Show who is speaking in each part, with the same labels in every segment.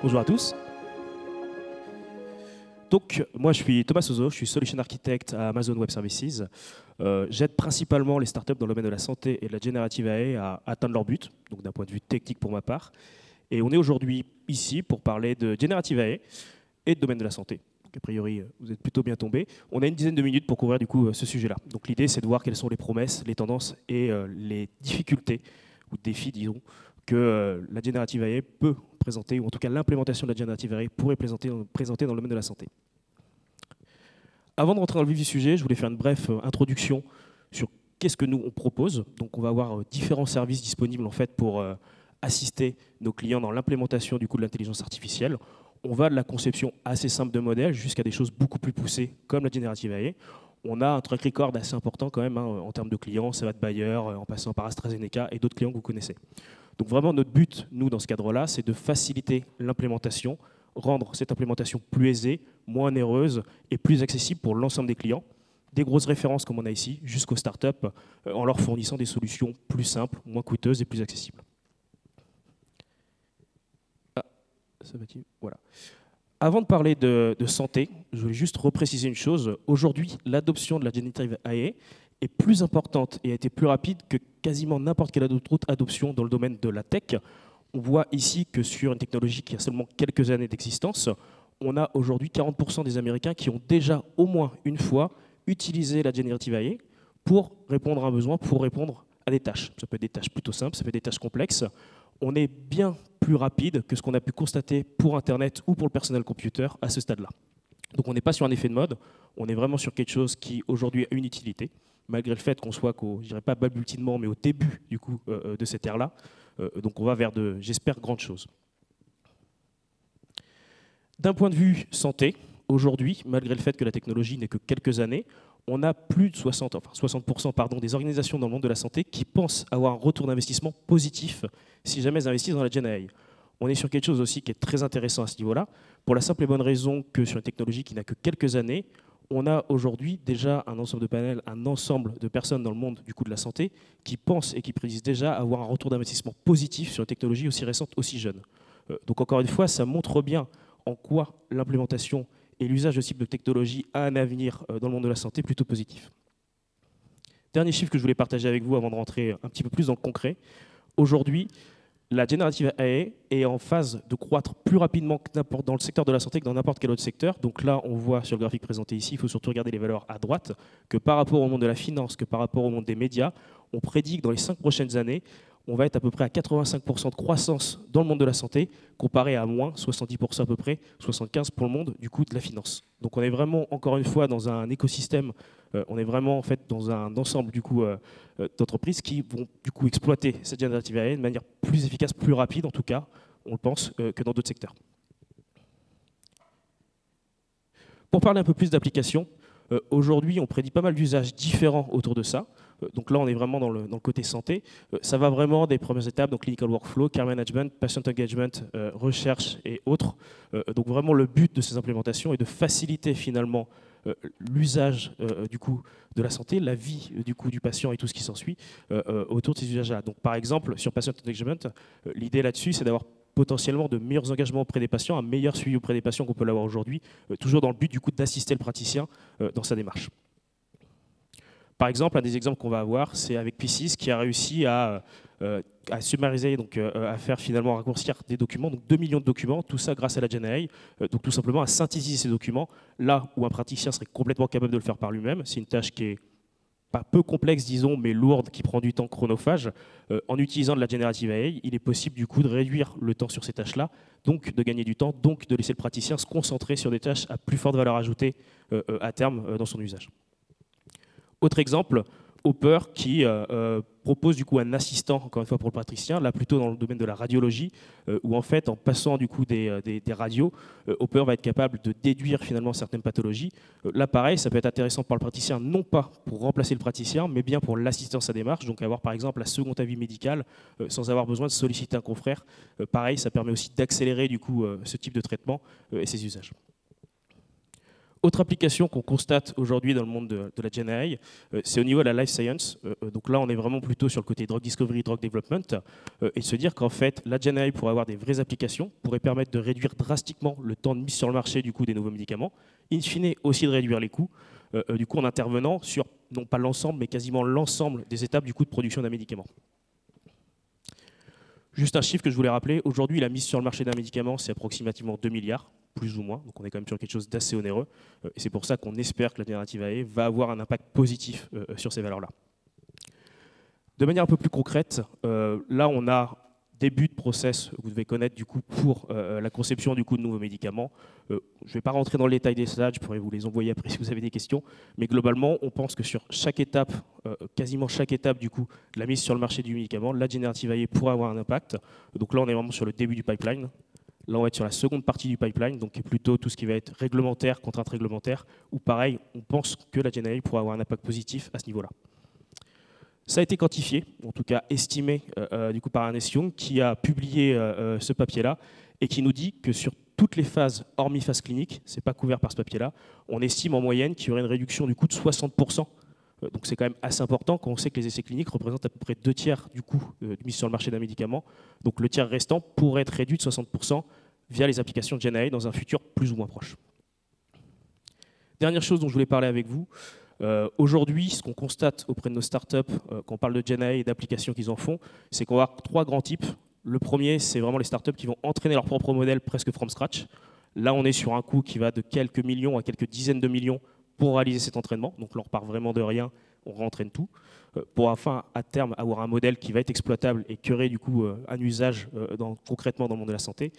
Speaker 1: Bonjour à tous. Donc, moi, je suis Thomas Sozo, je suis Solution Architect à Amazon Web Services. J'aide principalement les startups dans le domaine de la santé et de la Generative AI à atteindre leur but, donc d'un point de vue technique pour ma part. Et on est aujourd'hui ici pour parler de Generative AI et de domaine de la santé. Donc, a priori, vous êtes plutôt bien tombés. On a une dizaine de minutes pour couvrir du coup ce sujet-là. Donc, l'idée, c'est de voir quelles sont les promesses, les tendances et les difficultés, ou défis, disons, que la Generative AI peut présenter, ou en tout cas l'implémentation de la Generative AI pourrait présenter dans le domaine de la santé. Avant de rentrer dans le vif du sujet, je voulais faire une brève introduction sur qu'est-ce que nous on propose. Donc on va avoir différents services disponibles en fait pour assister nos clients dans l'implémentation du coup de l'intelligence artificielle. On va de la conception assez simple de modèles jusqu'à des choses beaucoup plus poussées comme la Generative AI. On a un track record assez important quand même en termes de clients, ça va de Bayer en passant par AstraZeneca et d'autres clients que vous connaissez. Donc vraiment notre but, nous, dans ce cadre-là, c'est de faciliter l'implémentation, rendre cette implémentation plus aisée, moins onéreuse et plus accessible pour l'ensemble des clients. Des grosses références comme on a ici, jusqu'aux startups, en leur fournissant des solutions plus simples, moins coûteuses et plus accessibles. Ah, ça va-t-il ? Voilà. Avant de parler de santé, je voulais juste repréciser une chose. Aujourd'hui, l'adoption de la Generative AI est plus importante et a été plus rapide que quasiment n'importe quelle autre adoption dans le domaine de la tech. On voit ici que sur une technologie qui a seulement quelques années d'existence, on a aujourd'hui 40% des Américains qui ont déjà au moins une fois utilisé la Generative AI pour répondre à un besoin, pour répondre à des tâches. Ça peut être des tâches plutôt simples, ça peut être des tâches complexes. On est bien plus rapide que ce qu'on a pu constater pour Internet ou pour le personnel computer à ce stade-là. Donc on n'est pas sur un effet de mode, on est vraiment sur quelque chose qui aujourd'hui a une utilité, malgré le fait qu'on soit, je dirais pas balbutiement, mais au début du coup, de cette ère-là. Donc on va vers j'espère, grandes choses. D'un point de vue santé, aujourd'hui, malgré le fait que la technologie n'ait que quelques années, on a plus de 60% pardon, des organisations dans le monde de la santé qui pensent avoir un retour d'investissement positif si jamais elles investissent dans la Gen AI. On est sur quelque chose aussi qui est très intéressant à ce niveau-là, pour la simple et bonne raison que sur une technologie qui n'a que quelques années, on a aujourd'hui déjà un ensemble de panels, un ensemble de personnes dans le monde du coup de la santé qui pensent et qui prédisent déjà avoir un retour d'investissement positif sur une technologie aussi récente, aussi jeune. Donc encore une fois, ça montre bien en quoi l'implémentation et l'usage de ce type de technologie a un avenir dans le monde de la santé plutôt positif. Dernier chiffre que je voulais partager avec vous avant de rentrer un petit peu plus dans le concret. Aujourd'hui, la Generative AI est en phase de croître plus rapidement que dans le secteur de la santé que dans n'importe quel autre secteur. Donc là, on voit sur le graphique présenté ici, il faut surtout regarder les valeurs à droite, que par rapport au monde de la finance, que par rapport au monde des médias, on prédit que dans les 5 prochaines années, on va être à peu près à 85% de croissance dans le monde de la santé, comparé à moins 70% à peu près, 75% pour le monde du coup de la finance. Donc on est vraiment, encore une fois, dans un écosystème, on est vraiment en fait dans un ensemble du coup d'entreprises qui vont du coup exploiter cette Generative AI de manière plus efficace, plus rapide en tout cas, on le pense, que dans d'autres secteurs. Pour parler un peu plus d'applications, aujourd'hui on prédit pas mal d'usages différents autour de ça. Donc là on est vraiment dans le côté santé. Ça va vraiment des premières étapes, donc clinical workflow, care management, patient engagement, recherche et autres. Donc vraiment le but de ces implémentations est de faciliter finalement l'usage du coup de la santé, la vie du coup du patient et tout ce qui s'ensuit autour de ces usages-là. Donc par exemple sur patient engagement, l'idée là-dessus c'est d'avoir potentiellement de meilleurs engagements auprès des patients, un meilleur suivi auprès des patients qu'on peut l'avoir aujourd'hui, toujours dans le but du coup d'assister le praticien dans sa démarche. Par exemple, un des exemples qu'on va avoir, c'est avec P6 qui a réussi à summariser, donc à faire finalement raccourcir des documents, donc 2 millions de documents, tout ça grâce à la Gen AI, donc tout simplement à synthétiser ces documents, là où un praticien serait complètement capable de le faire par lui-même. C'est une tâche qui est pas peu complexe, disons, mais lourde, qui prend du temps chronophage. En utilisant de la Generative AI, il est possible du coup de réduire le temps sur ces tâches-là, donc de gagner du temps, donc de laisser le praticien se concentrer sur des tâches à plus forte valeur ajoutée à terme dans son usage. Autre exemple, Hopper qui propose du coup un assistant, encore une fois pour le praticien, là plutôt dans le domaine de la radiologie, où en fait en passant du coup des radios, Hopper va être capable de déduire finalement certaines pathologies. Là pareil, ça peut être intéressant pour le praticien, non pas pour remplacer le praticien, mais bien pour l'assistance à démarche, donc avoir par exemple la second avis médical sans avoir besoin de solliciter un confrère. Pareil, ça permet aussi d'accélérer du coup ce type de traitement et ses usages. Autre application qu'on constate aujourd'hui dans le monde de la GenAI, c'est au niveau de la life science. Donc là, on est vraiment plutôt sur le côté drug discovery, drug development, et se dire qu'en fait, la GenAI pourrait avoir des vraies applications, pourrait permettre de réduire drastiquement le temps de mise sur le marché du coup des nouveaux médicaments, in fine aussi de réduire les coûts, du coup en intervenant sur, non pas l'ensemble, mais quasiment l'ensemble des étapes du coût de production d'un médicament. Juste un chiffre que je voulais rappeler, aujourd'hui la mise sur le marché d'un médicament, c'est approximativement 2 milliards, plus ou moins, donc on est quand même sur quelque chose d'assez onéreux, et c'est pour ça qu'on espère que la générative AI va avoir un impact positif sur ces valeurs-là. De manière un peu plus concrète, là on a début de process que vous devez connaître du coup pour la conception du coup de nouveaux médicaments. Je ne vais pas rentrer dans le détail des slides, je pourrais vous les envoyer après si vous avez des questions, mais globalement on pense que sur chaque étape, quasiment chaque étape du coup de la mise sur le marché du médicament, la générative AI pourrait avoir un impact. Donc là on est vraiment sur le début du pipeline. Là on va être sur la seconde partie du pipeline, donc plutôt tout ce qui va être réglementaire, contrainte réglementaire, où pareil on pense que la GenAI pourrait avoir un impact positif à ce niveau-là. Ça a été quantifié, en tout cas estimé du coup par Ernst Young, qui a publié ce papier-là et qui nous dit que sur toutes les phases, hormis phase clinique, ce n'est pas couvert par ce papier-là, on estime en moyenne qu'il y aurait une réduction du coût de 60%. Donc c'est quand même assez important quand on sait que les essais cliniques représentent à peu près 2/3 du coût de mise sur le marché d'un médicament. Donc le tiers restant pourrait être réduit de 60% via les applications de GenAI dans un futur plus ou moins proche. Dernière chose dont je voulais parler avec vous. Aujourd'hui, ce qu'on constate auprès de nos startups, quand on parle de GenAI et d'applications qu'ils en font, c'est qu'on va avoir 3 grands types. Le premier, c'est vraiment les startups qui vont entraîner leur propre modèle presque from scratch. Là, on est sur un coût qui va de quelques millions à quelques dizaines de millions pour réaliser cet entraînement. Donc là, on repart vraiment de rien, on rentraîne tout. Pour enfin, à terme, avoir un modèle qui va être exploitable et qui aurait du coup un usage concrètement dans le monde de la santé.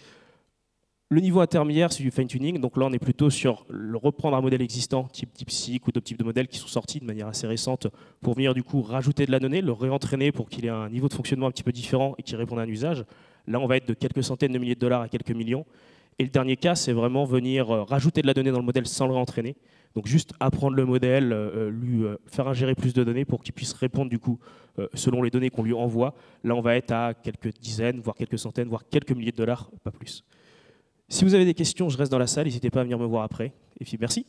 Speaker 1: Le niveau intermédiaire, c'est du fine-tuning. Donc là, on est plutôt sur le reprendre un modèle existant, type DeepSeek ou d'autres types de modèles qui sont sortis de manière assez récente pour venir du coup rajouter de la donnée, le réentraîner pour qu'il ait un niveau de fonctionnement un petit peu différent et qui réponde à un usage. Là, on va être de quelques centaines de milliers de dollars à quelques millions. Et le dernier cas, c'est vraiment venir rajouter de la donnée dans le modèle sans le réentraîner. Donc juste apprendre le modèle, lui faire ingérer plus de données pour qu'il puisse répondre du coup selon les données qu'on lui envoie. Là, on va être à quelques dizaines, voire quelques centaines, voire quelques milliers de dollars, pas plus. Si vous avez des questions, je reste dans la salle, n'hésitez pas à venir me voir après. Et puis merci.